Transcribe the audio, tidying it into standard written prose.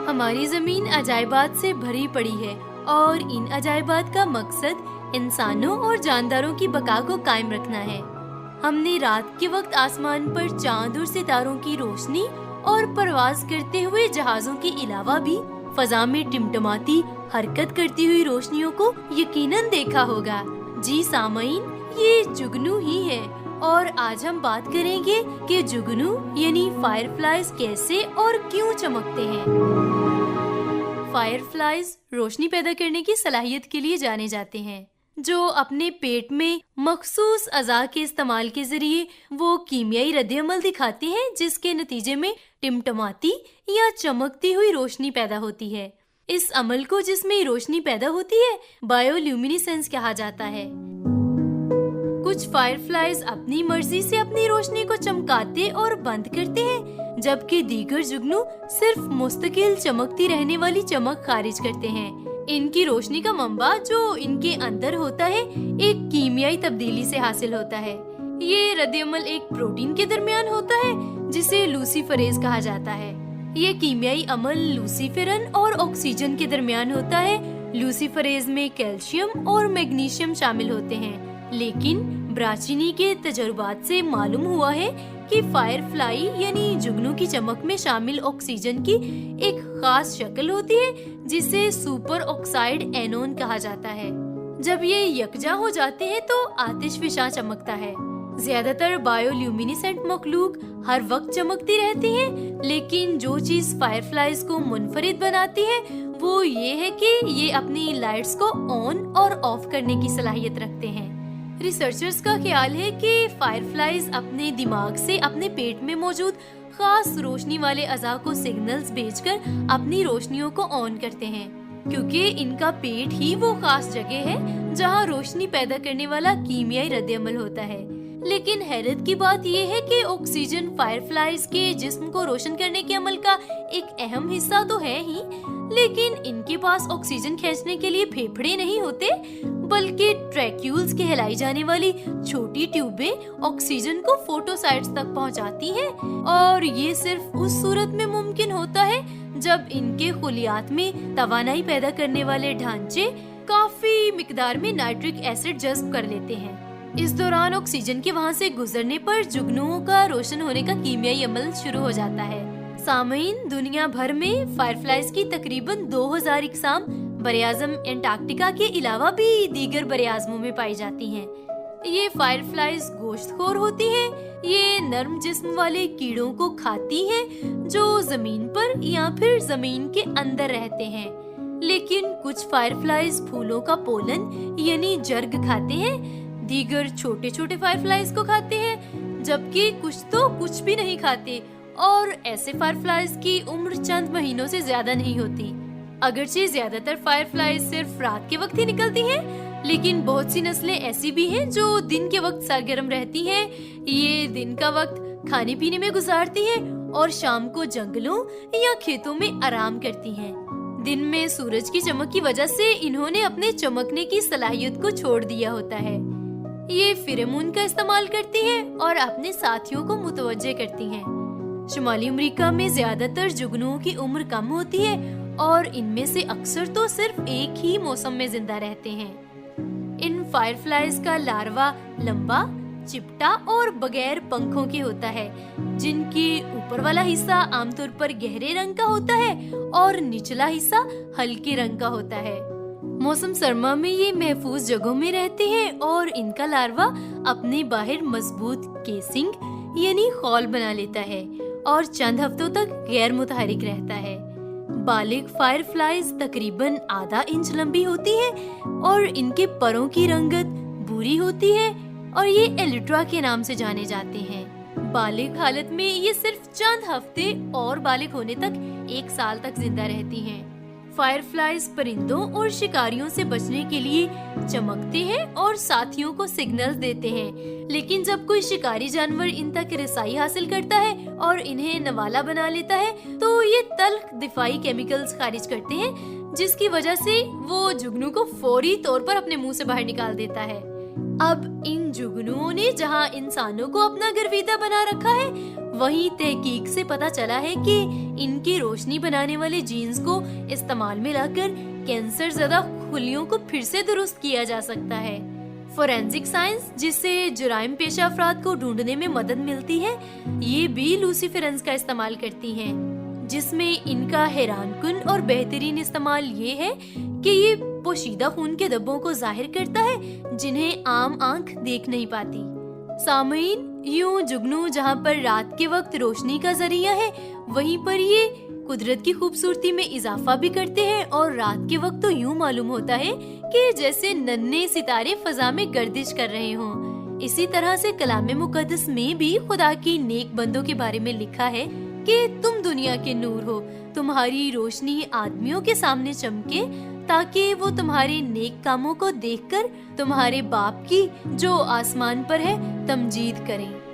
हमारी जमीन अजायबात से भरी पड़ी है और इन अजायबात का मकसद इंसानों और जानदारों की बका को कायम रखना है। हमने रात के वक्त आसमान पर चांद और सितारों की रोशनी और परवाज करते हुए जहाजों के अलावा भी फजा में टिमटिमाती हरकत करती हुई रोशनियों को यकीनन देखा होगा। जी सामईन, ये जुगनू ही है और आज हम बात करेंगे कि जुगनू यानी फायरफ्लाइज कैसे और क्यों चमकते हैं। फायरफ्लाइज रोशनी पैदा करने की सलाहियत के लिए जाने जाते हैं, जो अपने पेट में मखसूस अज़ा के इस्तेमाल के जरिए वो कीमियाई रद्द-ए-अमल दिखाते हैं जिसके नतीजे में टिमटिमाती या चमकती हुई रोशनी पैदा होती है। इस अमल को जिसमें रोशनी पैदा होती है बायोल्यूमिनेसेंस कहा जाता है। कुछ फायरफ्लाइज अपनी मर्जी से अपनी रोशनी को चमकाते और बंद करते हैं, जबकि दीगर जुगनू सिर्फ मुस्तकिल चमकती रहने वाली चमक खारिज करते हैं। इनकी रोशनी का मंबा जो इनके अंदर होता है एक कीमियाई तब्दीली से हासिल होता है। ये रद्द-ए-अमल एक प्रोटीन के दरमियान होता है जिसे लूसीफरेज कहा जाता है। ये कीमियाई अमल लूसीफेरन और ऑक्सीजन के दरमियान होता है। लूसीफरेज में कैल्शियम और मैग्नीशियम शामिल होते हैं, लेकिन ब्राचिनी के तजुर्बात से मालूम हुआ है कि फायरफ्लाई यानी जुगनू की चमक में शामिल ऑक्सीजन की एक खास शक्ल होती है जिसे सुपर ऑक्साइड एनोन कहा जाता है। जब ये यकजा हो जाते हैं तो आतिशफिशां चमकता है। ज्यादातर बायोल्यूमिनेसेंट मखलूक हर वक्त चमकती रहती हैं, लेकिन जो चीज फायरफ्लाइज को मुनफरिद बनाती है वो ये है कि ये अपनी लाइट्स को ऑन और ऑफ करने की सलाहियत रखते हैं। रिसर्चर्स का ख्याल है कि फायरफ्लाइज अपने दिमाग से अपने पेट में मौजूद खास रोशनी वाले अज़ा को सिग्नल्स भेजकर अपनी रोशनियों को ऑन करते हैं, क्योंकि इनका पेट ही वो खास जगह है जहां रोशनी पैदा करने वाला कीमियाई रद्द-ए-अमल होता है। लेकिन हैरत की बात यह है कि ऑक्सीजन फायरफ्लाइज के जिस्म को रोशन करने के अमल का एक अहम हिस्सा तो है ही, लेकिन इनके पास ऑक्सीजन खींचने के लिए फेफड़े नहीं होते, बल्कि ट्रैक्यूल्स कहलाई जाने वाली छोटी ट्यूबें ऑक्सीजन को फोटोसाइट्स तक पहुंचाती हैं, और ये सिर्फ उस सूरत में मुमकिन होता है जब इनके खुलियात में तवानाई पैदा करने वाले ढांचे काफी मिकदार में नाइट्रिक एसिड जज्ब कर लेते हैं। इस दौरान ऑक्सीजन के वहां से गुजरने पर जुगनुओं का रोशन होने का कीमियाई अमल शुरू हो जाता है। सामईन, दुनिया भर में फायरफ्लाइज की तकरीबन 2000 इकसाम बरियाज़म एंटार्क्टिका के अलावा भी दीगर बरियाज़मों में पाई जाती हैं। ये फायरफ्लाइज गोश्तखोर होती हैं। ये नर्म जिस्म वाले कीड़ों को खाती हैं जो जमीन पर या फिर जमीन के अंदर रहते हैं, लेकिन कुछ फायरफ्लाइज फूलों का पोलन यानी जर्ग खाते हैं, दीगर छोटे छोटे फायरफ्लाइज को खाते हैं, जबकि कुछ तो कुछ भी नहीं खाते, और ऐसे फायरफ्लाइज की उम्र चंद महीनों से ज्यादा नहीं होती। अगरचे ज्यादातर फायरफ्लाइज सिर्फ रात के वक्त ही निकलती हैं, लेकिन बहुत सी नस्लें ऐसी भी हैं जो दिन के वक्त सरगर्म रहती हैं। ये दिन का वक्त खाने पीने में गुजारती हैं और शाम को जंगलों या खेतों में आराम करती हैं। दिन में सूरज की चमक की वजह से इन्होंने अपने चमकने की सलाहियत को छोड़ दिया होता है। ये फिरेमोन का इस्तेमाल करती हैं और अपने साथियों को मुतवज्जे करती हैं। शुमाली अमेरिका में ज्यादातर जुगनुओं की उम्र कम होती है और इनमें से अक्सर तो सिर्फ एक ही मौसम में जिंदा रहते हैं। इन फायरफ्लाइज का लार्वा लंबा, चिपटा और बगैर पंखों के होता है, जिनके ऊपर वाला हिस्सा आमतौर पर गहरे रंग का होता है और निचला हिस्सा हल्के रंग का होता है। मौसम सरमा में ये महफूज जगहों में रहते हैं और इनका लार्वा अपने बाहर मजबूत केसिंग यानी खौल बना लेता है और चंद हफ्तों तक गैर मुतहरिक रहता है। बालिग फायरफ्लाइज तकरीबन आधा इंच लंबी होती है और इनके परों की रंगत भूरी होती है और ये एलिट्रा के नाम से जाने जाते हैं। बालिग हालत में ये सिर्फ चंद हफ्ते और बालिग होने तक 1 साल तक जिंदा रहती हैं। फायरफ्लाइज परिंदों और शिकारियों से बचने के लिए चमकते हैं और साथियों को सिग्नल्स देते हैं, लेकिन जब कोई शिकारी जानवर इन तक रसाई हासिल करता है और इन्हें नवाला बना लेता है तो ये तल्ख दिफाई केमिकल्स खारिज करते हैं, जिसकी वजह से वो जुगनू को फौरी तौर पर अपने मुंह से बाहर निकाल देता है। अब इन जुगनुओं ने जहाँ इंसानों को अपना गर्विदा बना रखा है, वहीं तहकीक से पता चला है कि इनकी रोशनी बनाने वाले जीन्स को इस्तेमाल में लाकर कैंसर ज़्यादा खुलियों को फिर से दुरुस्त किया जा सकता है। फोरेंसिक साइंस, जिससे जुराइम पेशा अफराद को ढूंढने में मदद मिलती है, ये भी लूसीफेरेंस का इस्तेमाल करती हैं, जिसमें इनका हैरानकुन और बेहतरीन इस्तेमाल ये है कि ये पोशीदा खून के धब्बों को जाहिर करता है जिन्हें आम आंख देख नहीं पाती। सामईन, यूं जुगनू जहाँ पर रात के वक्त रोशनी का जरिया है, वहीं पर ये कुदरत की खूबसूरती में इजाफा भी करते हैं और रात के वक्त तो यूं मालूम होता है कि जैसे नन्हे सितारे फजा में गर्दिश कर रहे हों। इसी तरह से कलाम मुकद्दस में भी खुदा की नेक बंदों के बारे में लिखा है कि तुम दुनिया के नूर हो, तुम्हारी रोशनी आदमियों के सामने चमके ताकि वो तुम्हारे नेक कामों को देखकर तुम्हारे बाप की जो आसमान पर है तमजीद करें।